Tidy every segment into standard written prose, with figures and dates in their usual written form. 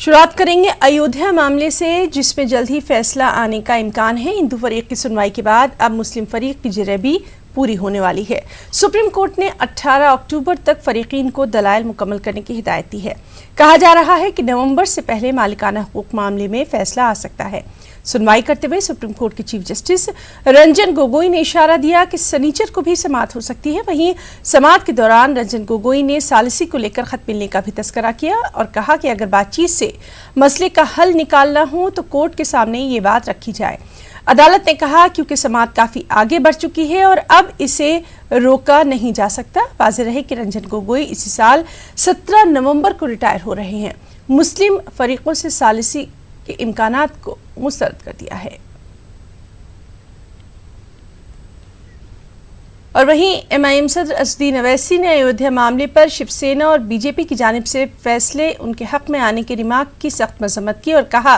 शुरुआत करेंगे अयोध्या मामले से, जिसमें जल्द ही फैसला आने का इम्कान है। हिंदू फरीक की सुनवाई के बाद अब मुस्लिम फरीक की जिरहबी पूरी होने वाली है। सुप्रीम कोर्ट ने 18 अक्टूबर तक फरीकीन को दलाइल मुकम्मल करने की हिदायत दी है। कहा जा रहा है कि नवंबर से पहले मालिकाना हुकूक मामले में फैसला आ सकता है। सुनवाई करते हुए सुप्रीम कोर्ट के चीफ जस्टिस रंजन गोगोई ने इशारा दिया कि सनीचर को भी समाअत हो सकती है। वहीं समाअत के दौरान रंजन गोगोई ने सालिसी को लेकर खत मिलने का भी तस्करा किया और कहा कि अगर बातचीत से मसले का हल निकालना हो तो कोर्ट के सामने ये बात रखी जाए। अदालत ने कहा क्योंकि समाअत काफी आगे बढ़ चुकी है और अब इसे रोका नहीं जा सकता। वाज़ेह रहे कि रंजन गोगोई इसी साल 17 नवंबर को रिटायर हो रहे हैं। मुस्लिम फरीकों से सालिसी के इम्कानात को मुस्तरद कर दिया है। और वहीं MIM सदर असदुद्दीन अवैसी ने अयोध्या मामले पर शिवसेना और बीजेपी की जानिब से फैसले उनके हक में आने के रिमार्क की सख्त मजम्मत की और कहा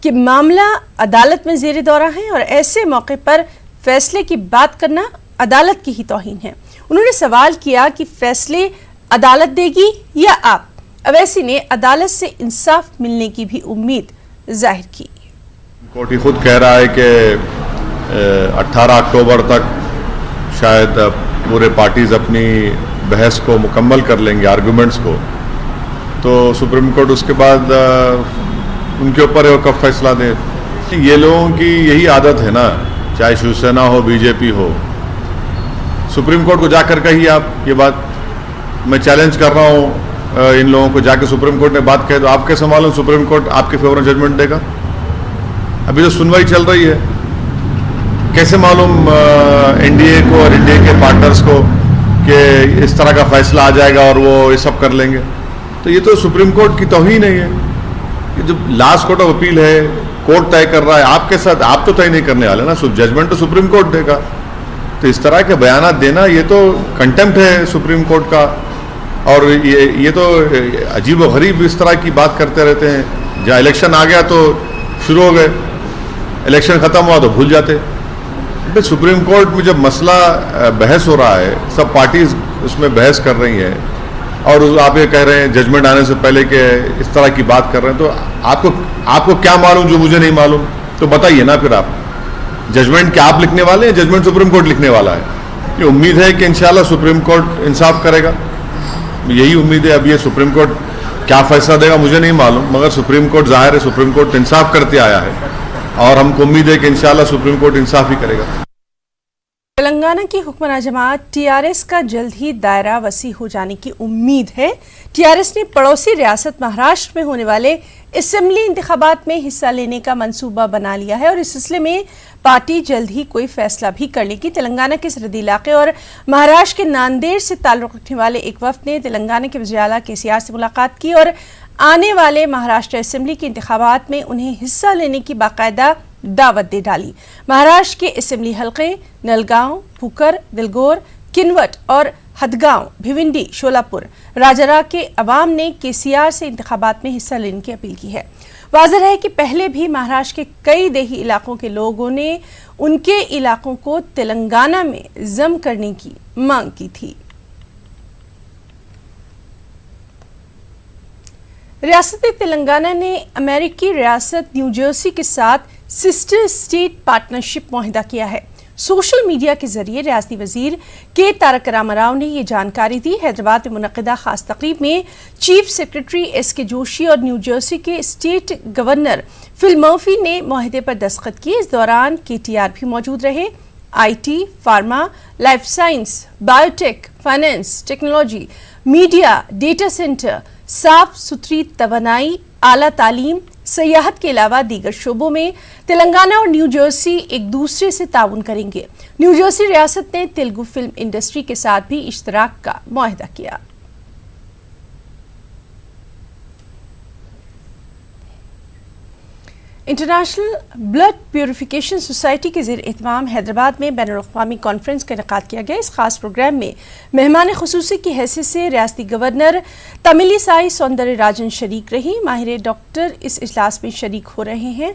कि मामला अदालत में ज़ेरे दौरा है और ऐसे मौके पर फैसले की बात करना अदालत की ही तौहीन है। उन्होंने सवाल किया कि फैसले अदालत देगी या आप। अवैसी ने अदालत से इंसाफ मिलने की भी उम्मीद जाहिर की। कोर्ट ही खुद कह रहा है कि 18 अक्टूबर तक शायद पूरे पार्टीज अपनी बहस को मुकम्मल कर लेंगे, आर्गूमेंट्स को, तो सुप्रीम कोर्ट उसके बाद उनके ऊपर है वो कब फैसला दे। ये लोगों की यही आदत है ना, चाहे शिवसेना हो बीजेपी हो, सुप्रीम कोर्ट को जाकर कही आप ये बात। मैं चैलेंज कर रहा हूँ इन लोगों को, जाके सुप्रीम कोर्ट ने बात कहे तो आप कैसे मालूम सुप्रीम कोर्ट आपके फेवर में जजमेंट देगा? अभी तो सुनवाई चल रही है, कैसे मालूम एनडीए को और एनडीए के पार्टनर्स को कि इस तरह का फैसला आ जाएगा और वो ये सब कर लेंगे? तो ये तो सुप्रीम कोर्ट की तौहीन है। ये जो लास्ट कोर्ट ऑफ अपील है, कोर्ट तय कर रहा है, आपके साथ आप तो तय नहीं करने वाले ना, जजमेंट तो सुप्रीम कोर्ट देगा। तो इस तरह के बयानात देना ये तो कंटेम्प्ट है सुप्रीम कोर्ट का। और ये तो अजीब व गरीब इस तरह की बात करते रहते हैं। जहाँ इलेक्शन आ गया तो शुरू हो गए, इलेक्शन ख़त्म हुआ तो भूल जाते। तो सुप्रीम कोर्ट में जब मसला बहस हो रहा है, सब पार्टीज उसमें बहस कर रही हैं और आप ये कह रहे हैं जजमेंट आने से पहले कि इस तरह की बात कर रहे हैं, तो आपको क्या मालूम जो मुझे नहीं मालूम? तो बताइए ना फिर आप, जजमेंट क्या आप लिखने वाले हैं, जजमेंट सुप्रीम कोर्ट लिखने वाला है? ये उम्मीद है कि इंशाल्लाह सुप्रीम कोर्ट इंसाफ करेगा, यही उम्मीद है। अब ये सुप्रीम कोर्ट क्या फैसला देगा मुझे नहीं मालूम, मगर सुप्रीम कोर्ट जाहिर है सुप्रीम कोर्ट इंसाफ करते आया है और हमको उम्मीद है कि इंशाल्लाह सुप्रीम कोर्ट इंसाफ ही करेगा। तेलंगाना की हुक्मरान जमात TRS का जल्द ही दायरा वसी हो जाने की उम्मीद है। TRS ने पड़ोसी रियासत महाराष्ट्र में होने वाले असेंबली इंतखाबात में हिस्सा लेने का मंसूबा बना लिया है और इस सिलसिले में पार्टी जल्द ही कोई फैसला भी कर लेगी। तेलंगाना के सरहदी इलाके और महाराष्ट्र के नांदेड़ से ताल्लुक़ रखने वाले एक वफ़द ने तेलंगाना के वज़ीर आला KCR से मुलाकात की और आने वाले महाराष्ट्र असेंबली के इंतखाबात में उन्हें हिस्सा लेने की बाकायदा दावत दे डाली। महाराष्ट्र के असेंबली हलके नलगांव, भूकर, दिलगोर, किनवट और हदगांव, भिवंडी, शोलापुर, राजारा के अवाम ने KCR से इंतखाबात में हिस्सा लेने की अपील की है। वाज़ेह है कि पहले भी महाराष्ट्र के कई देही इलाकों के लोगों ने उनके इलाकों को तेलंगाना में ज़म करने की मांग की थी। रियासत तेलंगाना ने अमेरिकी रियासत न्यू जर्सी के साथ सिस्टर स्टेट पार्टनरशिप मुआहिदा किया है। सोशल मीडिया के जरिए रियासती वजीर के तारक रामाराव ने ये जानकारी दी। हैदराबाद में मुनक़िदा खास तकरीब में चीफ सेक्रेटरी SK जोशी और न्यू जर्सी के स्टेट गवर्नर फिल मर्फी ने मुआहिदे पर दस्तखत किए। इस दौरान KTR भी मौजूद रहे। IT, pharma, life science, biotech, finance, technology, media, data centre, साफ सुथरी तवानाई, आला तालीम, सयाहत के अलावा दीगर शोबों में तेलंगाना और न्यू जर्सी एक दूसरे से ताउन करेंगे। न्यू जर्सी रियासत ने तेलुगु फिल्म इंडस्ट्री के साथ भी इश्तराक का मुआहिदा किया। इंटरनेशनल ब्लड प्यूरिफिकेशन सोसाइटी के ज़ेर एहतमाम हैदराबाद में बैनुल-अक़वामी कॉन्फ्रेंस का इनेकाद किया गया। इस खास प्रोग्राम में मेहमान खुसूसी की हैसियत से रियासती गवर्नर तमिलिसाई सौंदरराजन शरीक रही। माहिर डॉक्टर इस इजलास में शरीक हो रहे हैं।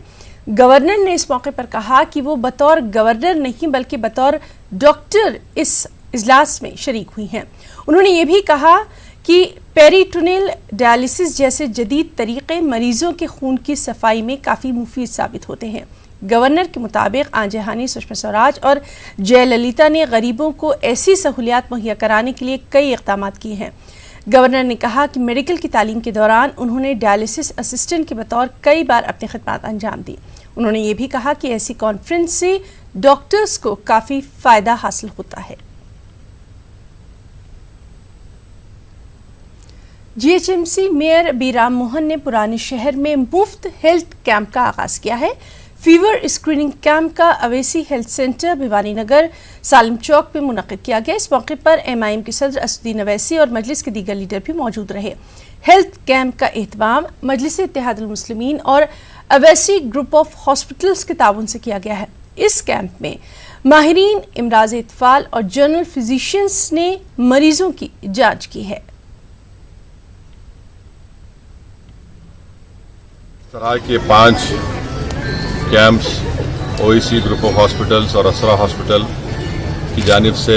गवर्नर ने इस मौके पर कहा कि वो बतौर गवर्नर नहीं बल्कि बतौर डॉक्टर इस इजलास में शरीक हुई हैं। उन्होंने ये भी कहा کہ پیریٹونیل ڈائلسس جیسے جدید طریقے مریضوں کے خون کی صفائی میں کافی مفید ثابت ہوتے ہیں۔ گورنر کے مطابق آن جہانی سشما سوراج اور جے للیتا نے غریبوں کو ایسی سہولیات مہیا کرانے کے لیے کئی اقدامات کیے ہیں۔ گورنر نے کہا کہ میڈیکل کی تعلیم کے دوران انہوں نے ڈائلسس اسسٹنٹ کے بطور کئی بار اپنی خدمات انجام دی۔ انہوں نے یہ بھی کہا کہ ایسی کانفرنس سے ڈاکٹرز کو کافی فائدہ حاصل ہوتا ہے۔ G H M C mayor B Ram Mohan نے پرانے شہر میں مفت ہیلتھ کیمپ کا آغاز کیا ہے۔ فیور اسکریننگ کیمپ کا اویسی ہیلتھ سینٹر بھوانی نگر سالم چوک میں منعقد کیا گیا۔ اس موقع پر ایم کے صدر اسدالدین اویسی اور مجلس کے دیگر لیڈر بھی موجود رہے۔ ہیلتھ کیمپ کا اہتمام مجلس اتحاد المسلمین اور اویسی گروپ آف ہاسپٹلز کے تعاون سے کیا گیا ہے۔ اس کیمپ میں ماہرین امراض اطفال اور جنرل فزیشینز نے مریضوں کی جانچ کی ہے۔ اس طرح کے 5 campus O E C group of hospitals اور اسرا ہاسپٹل کی جانب سے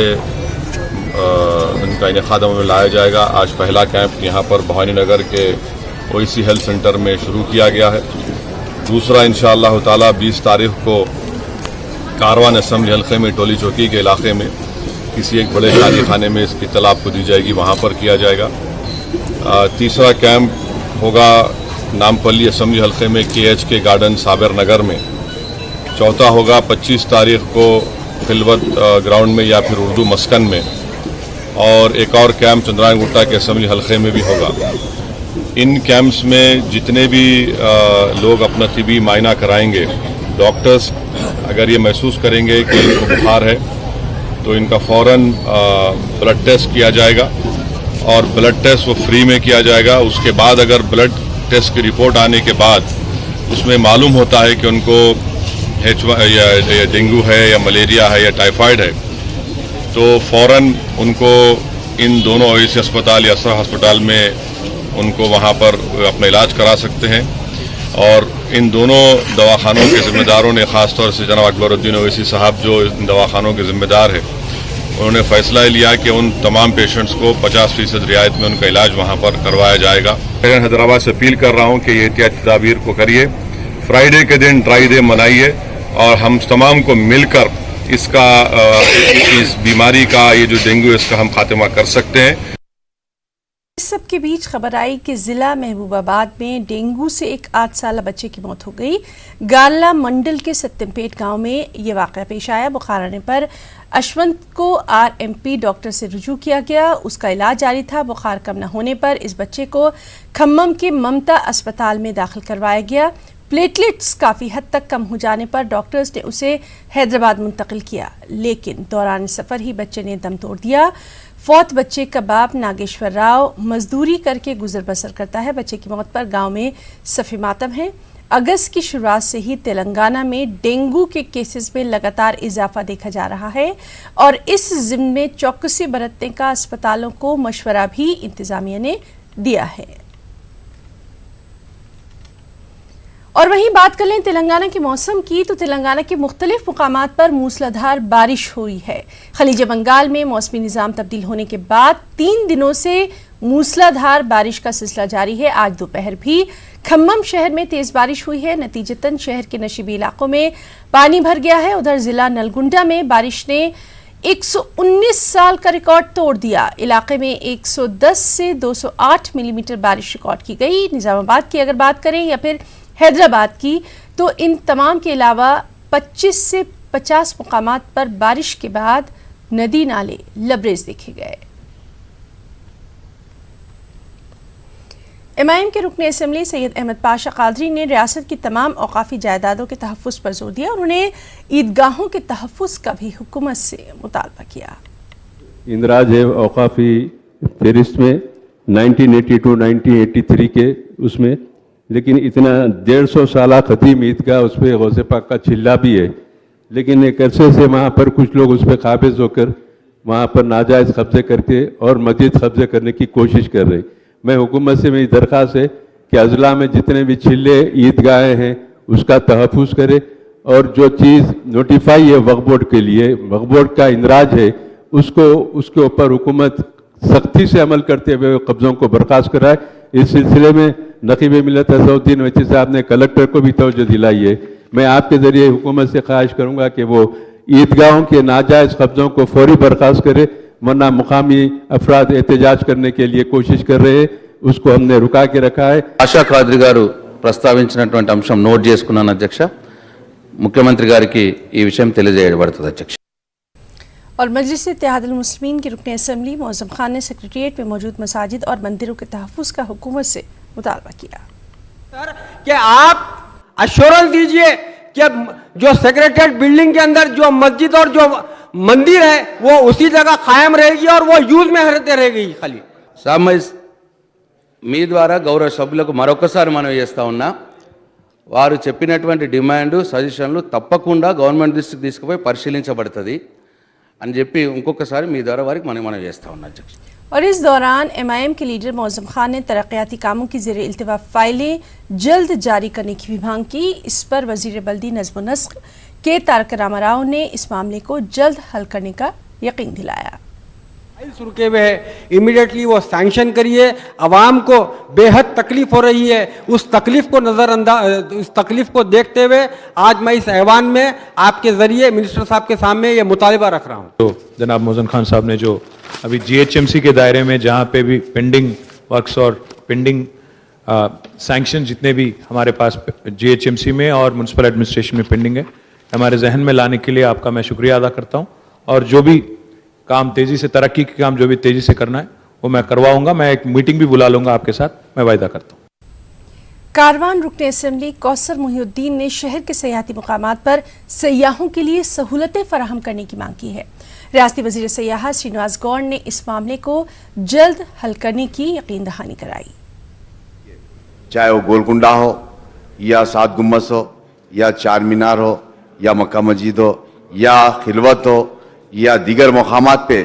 ان کا انعقاد میں لایا جائے گا۔ آج پہلا کیمپ یہاں پر بھوانی نگر کے او ای سی ہیلتھ سینٹر میں شروع کیا گیا ہے۔ دوسرا انشاءاللہ تعالی 20 تاریخ کو کاروان اسمبلی حلقے میں ٹولی چوکی کے علاقے میں کسی ایک بڑے شادی خانے میں اس کی اطلاع آپ کو دی جائے گی، وہاں پر کیا جائے گا۔ تیسرا کیمپ ہوگا نامپلی اسمبلی حلقے میں کے ایچ کے گارڈن صابر نگر میں۔ چوتھا ہوگا 25 تاریخ کو خلوت گراؤنڈ میں یا پھر اردو مسکن میں، اور ایک اور کیمپ چندرائن گٹا کے اسمبلی حلقے میں بھی ہوگا۔ ان کیمپس میں جتنے بھی لوگ اپنا طبی معائنہ کرائیں گے، ڈاکٹرز اگر یہ محسوس کریں گے کہ ان کو بخار ہے تو ان کا فوراً بلڈ ٹیسٹ کیا جائے گا، اور بلڈ ٹیسٹ وہ فری میں کیا جائے گا۔ اس کے بعد اگر بلڈ ٹیسٹ کی رپورٹ آنے کے بعد اس میں معلوم ہوتا ہے کہ ان کو یا ڈینگو ہے یا ملیریا ہے یا ٹائیفائڈ ہے، تو فوراً ان کو ان دونوں اویسی ہسپتال یا اسرا ہسپتال میں ان کو وہاں پر اپنا علاج کرا سکتے ہیں۔ اور ان دونوں دواخانوں کے ذمہ داروں نے، خاص طور سے جناب اکبر الدین اویسی صاحب جو ان دواخانوں کے ذمہ دار ہیں، انہوں نے فیصلہ لیا کہ ان تمام پیشنٹس کو 50% رعایت میں ان کا علاج وہاں پر کروایا جائے گا۔ میں حیدرآباد سے اپیل کر رہا ہوں کہ یہ احتیاطی تدابیر کو کریے۔ فرائیڈے کے دن ڈرائی ڈے منائیے، اور ہم تمام کو مل کر اس بیماری کا، یہ جو ڈینگو، اس کا ہم خاتمہ کر سکتے ہیں۔ اس سب کے بیچ خبر آئی کہ ضلع محبوب آباد میں ڈینگو سے ایک 8 سالہ بچے کی موت ہو گئی۔ گارلا منڈل کے ستم پیٹ گاؤں میں یہ واقعہ پیش آیا۔ بخار آنے پر اشونت کو RMP ڈاکٹر سے رجوع کیا گیا، اس کا علاج جاری تھا۔ بخار کم نہ ہونے پر اس بچے کو کھمم کے ممتا اسپتال میں داخل کروایا گیا۔ پلیٹلیٹس کافی حد تک کم ہو جانے پر ڈاکٹرز نے اسے حیدرآباد منتقل کیا، لیکن دوران سفر ہی بچے نے دم توڑ دیا۔ فوت بچے کا باپ ناگیشور راؤ مزدوری کر کے گزر بسر کرتا ہے۔ بچے کی موت پر گاؤں میں صف ماتم ہے۔ اگست کی شروعات سے ہی تلنگانہ میں ڈینگو کے کیسز میں لگاتار اضافہ دیکھا جا رہا ہے، اور اس ضمن میں چوکسی برتنے کا اسپتالوں کو مشورہ بھی انتظامیہ نے دیا ہے۔ اور وہیں بات کر لیں تلنگانہ کے موسم کی، تو تلنگانہ کے مختلف مقامات پر موسلادھار بارش ہوئی ہے۔ خلیج بنگال میں موسمی نظام تبدیل ہونے کے بعد 3 دنوں سے موسلادھار بارش کا سلسلہ جاری ہے۔ آج دوپہر بھی کھمم شہر میں تیز بارش ہوئی ہے، نتیجتاً شہر کے نشیبی علاقوں میں پانی بھر گیا ہے۔ ادھر ضلع نلگنڈا میں بارش نے 119 سال کا ریکارڈ توڑ دیا۔ علاقے میں 110 سے 208 ملی میٹر بارش ریکارڈ کی گئی۔ نظام آباد کی اگر بات کریں یا پھر حیدرآباد کی، تو ان تمام کے علاوہ 25 سے 50 مقامات پر بارش کے بعد ندی نالے لبریز دیکھے گئے۔ MIM کے رکن اسمبلی سید احمد پاشا قادری نے ریاست کی تمام اوقافی جائیدادوں کے تحفظ پر زور دیا، اور انہوں نے عیدگاہوں کے تحفظ کا بھی حکومت سے مطالبہ کیا۔ اندراج ہے اوقافی فہرست میں 1982-1983 کے اس میں، لیکن اتنا 150 سالہ قدیم عیدگاہ، اس پہ غوث پاک کا چلہ بھی ہے، لیکن ایک عرصے سے وہاں پر کچھ لوگ اس پہ قابض ہو کر وہاں پر ناجائز قبضے کرتے اور مزید قبضے کرنے کی کوشش کر رہے۔ میں حکومت سے میری درخواست ہے کہ اضلاع میں جتنے بھی چلے عیدگاہیں ہیں اس کا تحفظ کرے، اور جو چیز نوٹیفائی ہے وقف بورڈ کے لیے، وقف بورڈ کا اندراج ہے، اس کے اوپر حکومت सख्ती से अमल करते हुए कब्ज़ों को बर्खास्त कराए। इस सिलसिले में नकीब मिलत असदुद्दीन अवैसी साहब ने कलेक्टर को भी तवज्जो दिलाई है। मैं आपके ज़रिए हुकूमत से ख्वाहिश करूँगा कि वो ईदगाहों के नाजायज़ कब्ज़ों को फौरी बर्खास्त करे, वरना मुकामी अफराद एहतजाज करने के लिए कोशिश कर रहे हैं, उसको हमने रुका के रखा है। ఆశా ఖాద్రి గారు ప్రస్తావించినటువంటి అంశం నోట్ చేసుకున్నాను అధ్యక్ష. ముఖ్యమంత్రి గారికి ఈ విషయం తెలియజేయబడుతుంది అధ్యక్ష. और मजलिस इत्तेहादुल मुस्लिमीन के रुकन असम्बली मौज़म खान ने सेक्रेटेरिएट में मौजूद मसाजिद और मंदिरों के तहफ़्फ़ुज़ का हुकूमत से मुतालबा किया कि आप अश्योरेंस दीजिए कि जो सेक्रेटेरिएट बिल्डिंग के अंदर जो मस्जिद और जो मंदिर है वो उसी जगह कायम रहेगी और वो यूज में रहेगी खाली. మీ ద్వారా గౌరవ సభ్యులకు మరొకసారి మనం చేస్తా ఉన్నా, వారు చెప్పినటువంటి డిమాండ్ సజెషన్లు తప్పకుండా గవర్నమెంట్ దృష్టికి తీసుకుపోయి పరిశీలించబడుతుంది అని చెప్పి ఇంకొకసారి మీ ద్వారా వారికి మనం చేస్తా ఉన్నా అధ్యక్ష. और इस दौरान MIM के लीडर मौज़म खान ने तरक्याती कामों की ज़ेर इल्तिवा फाइलें जल्द जारी करने की भी मांग की. इस पर वज़ीर बल्दी नज़्म व नस्ख के तारक रामाराव ने इस मामले को जल्द हल करने का यकीन दिलाया. फाइल्स रुके हुए है, इमीडिएटली वो सैंक्शन करिए. आवाम को बेहद तकलीफ हो रही है, उस तकलीफ को उस तकलीफ को देखते हुए आज मैं इस ऐवान में आपके जरिए मिनिस्टर साहब के सामने ये मुतालिबा रख रहा हूँ. तो जनाब मौज़म खान साहब ने जो अभी GHMC के दायरे में जहाँ पे भी पेंडिंग वर्क्स और पेंडिंग सैंक्शन जितने भी हमारे पास GHMC में और म्यूनसिपल एडमिनिस्ट्रेशन में पेंडिंग है, हमारे जहन में लाने के लिए आपका मैं शुक्रिया अदा करता हूँ. और जो भी काम तेज़ी से, तरक्की के काम जो भी तेज़ी से करना है वो मैं करवाऊंगा. मैं एक मीटिंग भी बुला लूँगा आपके साथ, मैं वायदा करता हूँ. कारवान रुकन असम्बली कौसर मुहिउद्दीन ने शहर के सयाहती मुकामात पर सयाहों के लिए सहूलतें फराहम करने की मांग की है. रियासती वज़ीर सयाहत श्रीनिवास गौड़ ने इस मामले को जल्द हल करने की यकीन दहानी कराई. चाहे वो गोलकुंडा हो या सात गुम्बद हो या चार मीनार हो या मक्का मस्जिद हो या खिलवत हो या दीगर मकामात पे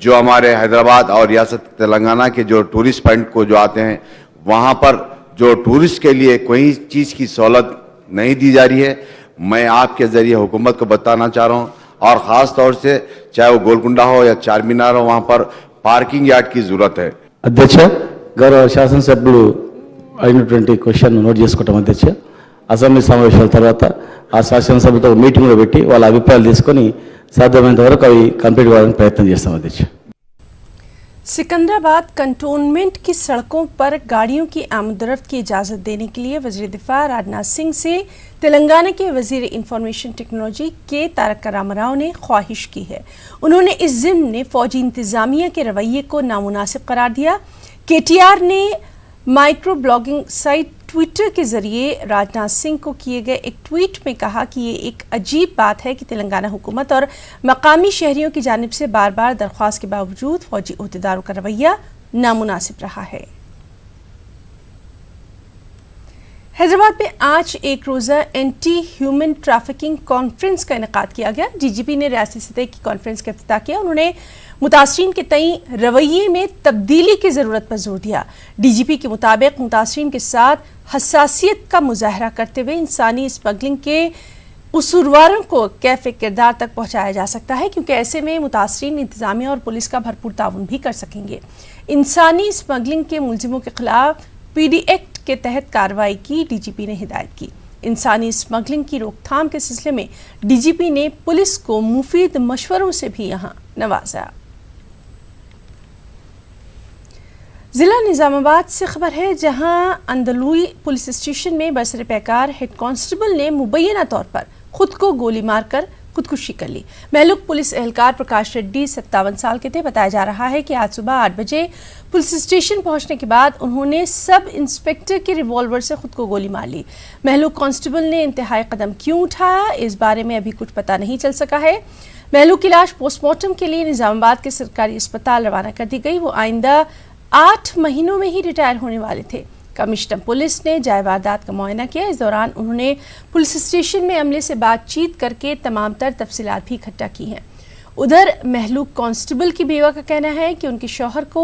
जो हमारे हैदराबाद और रियासत तेलंगाना के जो टूरिस्ट पॉइंट को जो आते हैं, वहाँ पर जो टूरिस्ट के लिए कोई चीज़ की सहूलत नहीं दी जा रही है. मैं आपके ज़रिए हुकूमत को बताना चाह रहा हूँ, और ख़ास तौर से चाहे वो गोलकुंडा हो या चार मीनार हो, वहाँ पर पार्किंग यार्ड की ज़रूरत है. అధ్యక్ష, గౌరవ శాసనసభ్యులు అయినటువంటి క్వశ్చన్ నోట్ చేసుకుంటాం అధ్యక్ష. అసెంబ్లీ సమావేశాల తర్వాత ఆ శాసనసభ్యులతో మీటింగ్లో పెట్టి వాళ్ళ అభిప్రాయాలు తీసుకొని సాధ్యమైనంత వరకు అవి కంప్లీట్ కావడానికి ప్రయత్నం చేస్తాం అధ్యక్ష. सिकंदराबाद कंटोनमेंट की सड़कों पर गाड़ियों की आमदरफ्त की इजाज़त देने के लिए वज़ीर दिफा राजनाथ सिंह से तेलंगाना के वज़ीर इंफॉर्मेशन टेक्नोलॉजी के तारक रामाराव ने ख्वाहिश की है. उन्होंने इस ज़िम्न में फ़ौजी इंतज़ामिया के रवैये को नामुनासिब करार दिया. KTR ने माइक्रो ब्लॉगिंग साइट ट्विटर के ज़रिए राजनाथ सिंह को किए गए एक ट्वीट में कहा कि ये एक अजीब बात है कि तेलंगाना हुकूमत और मकामी शहरियों की जानिब से बार बार दरख्वास्त के बावजूद फ़ौजी अहदेदारों का रवैया नामुनासिब रहा है. हैदराबाद में आज एक रोज़ा एंटी ह्यूमन ट्रैफिकिंग कॉन्फ्रेंस का इनेकाद किया गया. DGP ने रियासती सतह की कॉन्फ्रेंस का इफ्तिताह किया. उन्होंने मुतासरीन के तई रवैये में तब्दीली की ज़रूरत पर जोर दिया. DGP के मुताबिक मुतासरीन के साथ हसासियत का मुजाहरा करते हुए इंसानी स्मगलिंग के कसूरवारों को कैफ़े किरदार तक पहुँचाया जा सकता है, क्योंकि ऐसे में मुतासरीन इंतज़ामिया और पुलिस का भरपूर ताउन भी कर सकेंगे. इंसानी स्मगलिंग के मुलजिमों के खिलाफ PD एक्ट के तहत कार्रवाई की DGP ने हिदायत की. इंसानी स्मगलिंग की रोकथाम के सिलसिले में DGP ने पुलिस को मुफीद मशवरों से भी यहाँ नवाजा. जिला निज़ामाबाद से खबर है, जहां अंदलुई पुलिस स्टेशन में बरसर पैकार हेड कांस्टेबल ने मुबैना तौर पर खुद को गोली मारकर खुदकुशी कर ली. महलूक पुलिस एहलकार प्रकाश रेड्डी 57 साल के थे. बताया जा रहा है कि आज सुबह 8 बजे पुलिस स्टेशन पहुंचने के बाद उन्होंने सब इंस्पेक्टर के रिवॉल्वर से खुद को गोली मार ली. महलूक कांस्टेबल ने इंतहाई कदम क्यों उठाया, इस बारे में अभी कुछ पता नहीं चल सका है. महलूक की लाश पोस्टमार्टम के लिए निज़ामाबाद के सरकारी अस्पताल रवाना कर दी गई. वो आइंदा 8 महीनों में ही रिटायर होने वाले थे. कमिश्नर पुलिस ने जाए वारदात का मुआयना किया. इस दौरान उन्होंने पुलिस स्टेशन में अमले से बातचीत करके तमाम तर तफसीलात भी इकट्ठा की हैं. उधर महलूक कांस्टेबल की बेवा का कहना है कि उनके शौहर को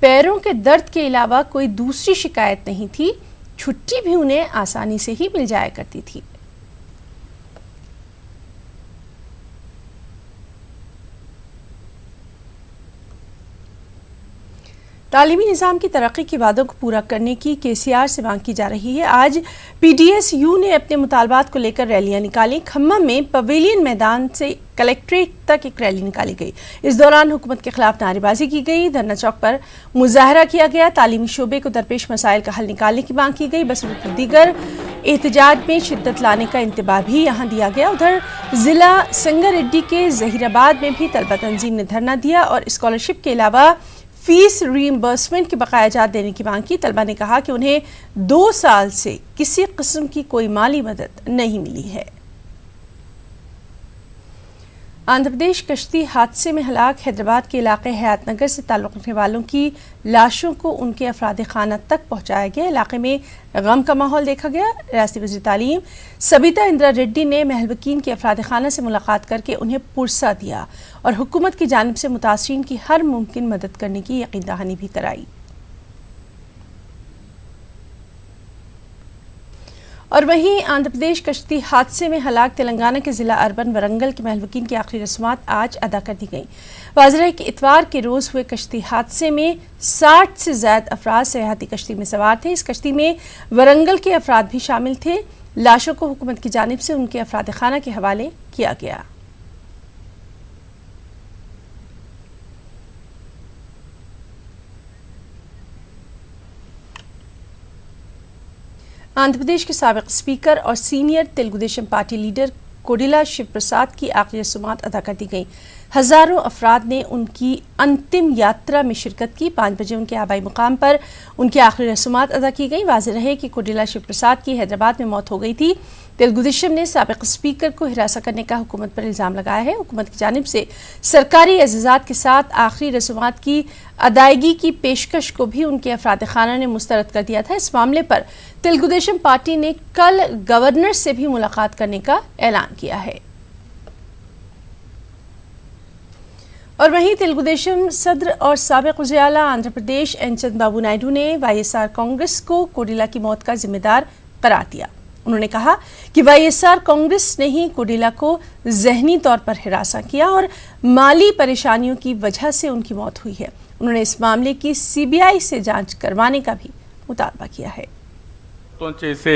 पैरों के दर्द के अलावा कोई दूसरी शिकायत नहीं थी. छुट्टी भी उन्हें आसानी से ही मिल जाया करती थी. تعلیمی نظام کی ترقی کے وعدوں کو پورا کرنے کی KCR سے مانگ کی جا رہی ہے۔ آج PDSU نے اپنے مطالبات کو لے کر ریلیاں نکالیں۔ کھمم میں پویلین میدان سے کلکٹریٹ تک ایک ریلی نکالی گئی۔ اس دوران حکومت کے خلاف نعرے بازی کی گئی، دھرنا چوک پر مظاہرہ کیا گیا، تعلیمی شعبے کو درپیش مسائل کا حل نکالنے کی مانگ کی گئی۔ بصورت دیگر احتجاج میں شدت لانے کا انتباہ بھی یہاں دیا گیا۔ ادھر ضلع سنگر ریڈی کے ظہیر آباد میں بھی طلبہ تنظیم نے دھرنا دیا اور اسکالرشپ کے علاوہ فیس ری ایمبرسمنٹ کے بقایا جات دینے کی مانگ کی۔ طلبہ نے کہا کہ انہیں 2 سال سے کسی قسم کی کوئی مالی مدد نہیں ملی ہے۔ آندھرا پردیش کشتی حادثے میں ہلاک حیدرآباد کے علاقے حیات نگر سے تعلق رکھنے والوں کی لاشوں کو ان کے افراد خانہ تک پہنچایا گیا۔ علاقے میں غم کا ماحول دیکھا گیا۔ ریاستی وزیر تعلیم سبیتا اندرا ریڈی نے مہلوکین کے افراد خانہ سے ملاقات کر کے انہیں پرسہ دیا اور حکومت کی جانب سے متاثرین کی ہر ممکن مدد کرنے کی یقین دہانی بھی کرائی۔ اور وہیں آندھرا پردیش کشتی حادثے میں ہلاک تلنگانہ کے ضلع اربن ورنگل کے مہلوکین کی آخری رسومات آج ادا کر دی گئیں۔ واضح ہے کہ اتوار کے روز ہوئے کشتی حادثے میں 60 سے زائد افراد سیاحتی کشتی میں سوار تھے۔ اس کشتی میں ورنگل کے افراد بھی شامل تھے۔ لاشوں کو حکومت کی جانب سے ان کے افراد خانہ کے حوالے کیا گیا۔ آندھرا پردیش کے سابق اسپیکر اور senior Telugu Desam Party leader Kodela Siva Prasad کی آخری رسومات ادا کر دی گئیں۔ ہزاروں افراد نے ان کی انتم یاترا میں شرکت کی۔ 5 بجے ان کے آبائی مقام پر ان کی آخری رسومات ادا کی گئیں۔ واضح رہے کہ کوڈیلا شیو پرساد کی حیدرآباد میں موت ہو گئی تھی۔ تلگو دیشم نے سابق اسپیکر کو ہراساں کرنے کا حکومت پر الزام لگایا ہے۔ حکومت کی جانب سے سرکاری اعزازات کے ساتھ آخری رسومات کی ادائیگی کی پیشکش کو بھی ان کے افراد خانہ نے مسترد کر دیا تھا۔ اس معاملے پر تلگو دیشم پارٹی نے کل گورنر سے بھی ملاقات کرنے کا اعلان کیا ہے۔ اور وہیں تلگو دیشم صدر اور سابق وزیر اعلیٰ آندھرا پردیش این چند بابو نائیڈو نے YSR کانگریس کو کوڈیلا کی موت کا ذمہ دار قرار دیا۔ انہوں نے کہا کہ YSR کانگریس نے ہی کوڈیلا کو ذہنی طور پر ہراساں کیا اور مالی پریشانیوں کی وجہ سے ان کی موت ہوئی ہے۔ انہوں نے اس معاملے کی CBI سے جانچ کروانے کا بھی مطالبہ کیا ہے۔ చేసే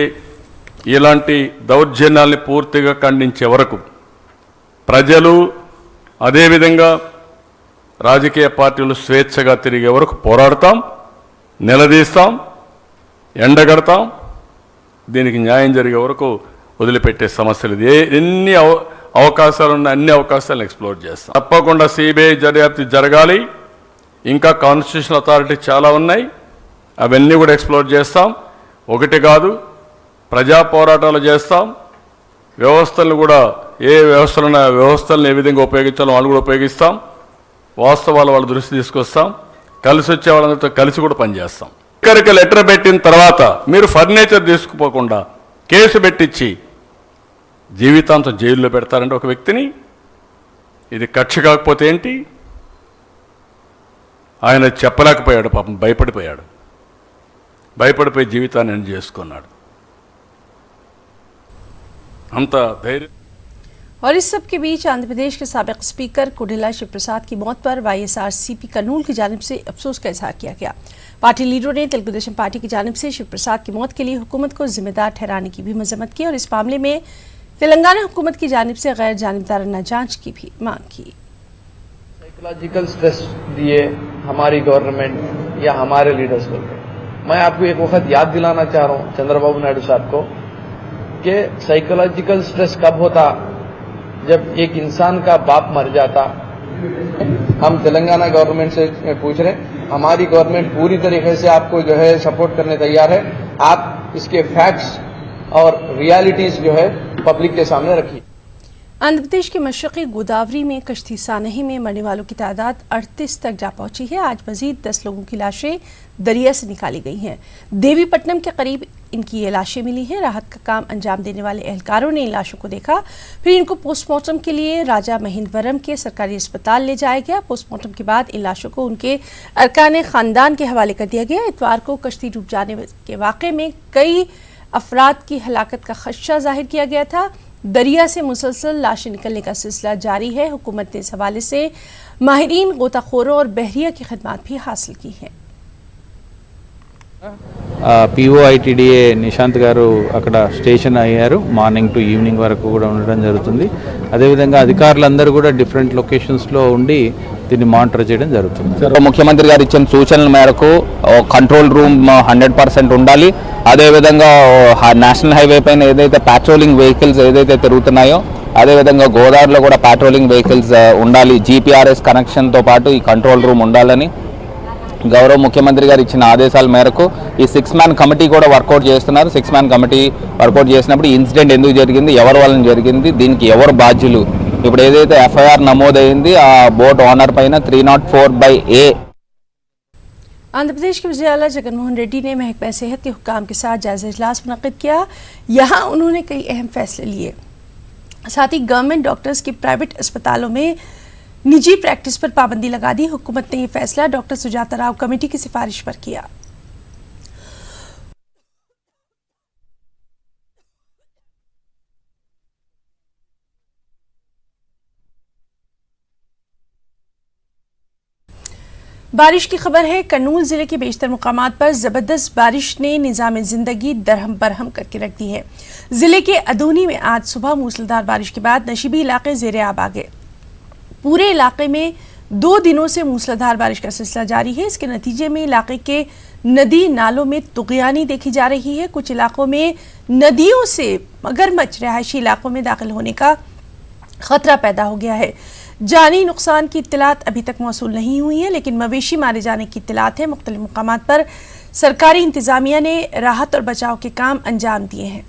ఇలాంటి దౌర్జన్యాల్ని పూర్తిగా ఖండించే వరకు ప్రజలు అదేవిధంగా రాజకీయ పార్టీలు స్వేచ్ఛగా తిరిగే వరకు పోరాడతాం, నిలదీస్తాం, ఎండగడతాం। దీనికి న్యాయం జరిగే వరకు వదిలిపెట్టే సమస్యలు ఎన్ని అవకాశాలు ఉన్న అన్ని అవకాశాలను ఎక్స్ప్లోర్ చేస్తాం। తప్పకుండా CBI దర్యాప్తు జరగాలి। ఇంకా కాన్స్టిట్యూషనల్ అథారిటీ చాలా ఉన్నాయి, అవన్నీ కూడా ఎక్స్ప్లోర్ చేస్తాం। ఒకటి కాదు, ప్రజా పోరాటాలు చేస్తాం। వ్యవస్థలను కూడా ఏ వ్యవస్థలను ఏ విధంగా ఉపయోగించాలో వాళ్ళు కూడా ఉపయోగిస్తాం। వాస్తవాలు వాళ్ళ దృష్టి తీసుకొస్తాం। కలిసి వచ్చే వాళ్ళందరితో కలిసి కూడా పనిచేస్తాం। ఇక్కడికి లెటర్ పెట్టిన తర్వాత మీరు ఫర్నిచర్ తీసుకుపోకుండా కేసు పెట్టించి జీవితాంతం జైల్లో పెడతారంటే ఒక వ్యక్తిని, ఇది కక్ష కాకపోతే ఏంటి? ఆయన చెప్పలేకపోయాడు, పాపం భయపడిపోయాడు, భయపడిపోయి జీవితాన్ని ఎండ్ చేసుకున్నాడు। అంత ధైర్యం। और इस सब के बीच आंध्र प्रदेश के साबिक स्पीकर कोडिला शिव प्रसाद की मौत पर YSRCP कर्नूल की जानिब से अफसोस का इजहार किया गया। पार्टी लीडरों ने तेलुगु देशम पार्टी की जानिब से शिव प्रसाद की मौत के लिए हुकूमत को जिम्मेदार ठहराने की भी मजम्मत की और इस मामले में तेलंगाना हुकूमत की जानिब से गैर जानिबदाराना जांच की भी मांग की। साइकोलॉजिकल स्ट्रेस दिए हमारी गवर्नमेंट या हमारे लीडर्स को। मैं आपको एक वक्त याद दिलाना चाह रहा हूँ चंद्रबाबू नायडू साहब को कि साइकोलॉजिकल स्ट्रेस कब होता, जब एक इंसान का बाप मर जाता। हम तेलंगाना गवर्नमेंट से पूछ रहे, हमारी गवर्नमेंट पूरी तरीके से आपको जो है सपोर्ट करने तैयार है। आप इसके फैक्ट्स और रियलिटीज जो है पब्लिक के सामने रखिए। आंध्र प्रदेश के मशरक़ी गोदावरी में कश्ती सानही में मरने वालों की तादाद 38 तक जा पहुंची है। आज मजीद 10 लोगों की लाशें दरिया से निकाली गई हैं। देवीपट्टनम के करीब इनकी ये लाशें मिली हैं। राहत का काम अंजाम देने वाले एहलकारों ने इन लाशों को देखा, फिर इनको पोस्टमार्टम के लिए राजा महेंद्रवरम के सरकारी अस्पताल ले जाया गया। पोस्टमार्टम के बाद इन लाशों को उनके अरकान ख़ानदान के हवाले कर दिया गया। इतवार को कश्ती डूब जाने के वाक़े में कई अफराद की हलाकत का खदशा जाहिर किया गया था। दरिया से मुसलसल लाशें निकलने का सिलसिला जारी है। हुकूमत ने इस हवाले से माहिरीन गोताखोरों और बहरिया की खिदमात भी हासिल की हैं। POITDA నిశాంత్ గారు అక్కడ స్టేషన్ అయ్యారు. మార్నింగ్ టు ఈవినింగ్ వరకు కూడా ఉండడం జరుగుతుంది. అదేవిధంగా అధికారులందరూ కూడా డిఫరెంట్ లొకేషన్స్లో ఉండి దీన్ని మానిటర్ చేయడం జరుగుతుంది. ముఖ్యమంత్రి గారు ఇచ్చిన సూచనల మేరకు కంట్రోల్ రూమ్ 100% ఉండాలి. అదేవిధంగా నేషనల్ హైవే పైన ఏదైతే ప్యాట్రోలింగ్ వెహికల్స్ ఏదైతే తిరుగుతున్నాయో అదేవిధంగా గోదావరిలో కూడా ప్యాట్రోలింగ్ వెహికల్స్ ఉండాలి. GPRS కనెక్షన్తో పాటు ఈ కంట్రోల్ రూమ్ ఉండాలని గౌరవ ముఖ్యమంత్రి గారు ఇచ్చిన ఆదేశాల మేరకు ఈ 6-man కమిటీ కూడా వర్కౌట్ చేస్తున్నారు. 6-man కమిటీ వర్కౌట్ చేసినప్పుడు ఇన్సిడెంట్ ఎందుకు జరిగింది, ఎవరి వలన జరిగింది, దీనికి ఎవరు బాధ్యులు, ఇప్పుడు ఏదైతే FIR నమోదైంది ఆ బోట్ ఓనర్ పైన 304/A. आंध्र प्रदेश के वज़ीर आला जगनमोहन रेड्डी ने महकमा सेहत के हुक्काम के साथ जायजा इजलास मुनक़्क़िद किया. यहाँ उन्होंने कई अहम फैसले लिए. साथ ही गवर्नमेंट डॉक्टर्स की प्राइवेट अस्पतालों में निजी प्रैक्टिस पर पाबंदी लगा दी. हुकूमत ने यह फैसला डॉक्टर सुजाता राव कमेटी की सिफारिश पर किया. बारिश की खबर है. कर्नूल जिले के बेशतर मुकामात पर जबरदस्त बारिश ने निज़ाम ज़िंदगी दरहम बरहम करके रख दी है. जिले के अदूनी में आज सुबह मूसलाधार बारिश के बाद नशीबी इलाके ज़ेरे आब आ गए. पूरे इलाके में 2 दिनों से मूसलाधार बारिश का सिलसिला जारी है. इसके नतीजे में इलाके के नदी नालों में तुग़यानी देखी जा रही है. कुछ इलाकों में नदियों से मगरमच्छ रिहायशी इलाकों में दाखिल होने का खतरा पैदा हो गया है. जानी नुकसान की इत्तलात अभी तक मौसूल नहीं हुई है, लेकिन मवेशी मारे जाने की इत्तलात है. मुख्तलिफ मकामात पर सरकारी इंतजामिया ने राहत और बचाव के काम अंजाम दिए हैं.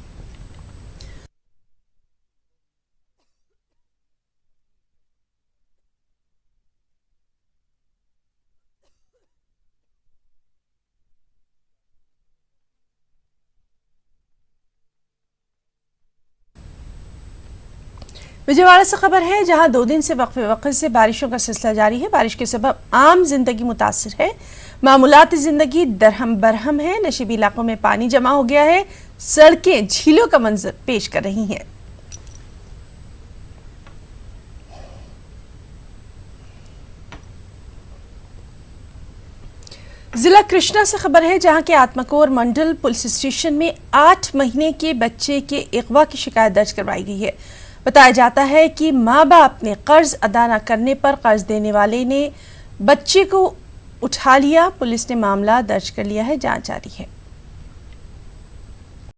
विजयवाड़ा से खबर है, जहां 2 दिन से वक्फे से बारिशों का सिलसिला जारी है. बारिश के सबब आम जिंदगी मुतासिर है. मामूलाती जिंदगी दरहम बरहम है. नशीबी इलाकों में पानी जमा हो गया है. सड़कें झीलों का मंजर पेश कर रही हैं. जिला कृष्णा से खबर है, जहां के आत्मकोर मंडल पुलिस स्टेशन में 8 महीने के बच्चे के अगवा की शिकायत दर्ज करवाई गई है. बताया जाता है कि माँ बाप ने कर्ज अदा न करने पर कर्ज देने वाले ने बच्चे को उठा लिया. पुलिस ने मामला दर्ज कर लिया है. जांच जारी है.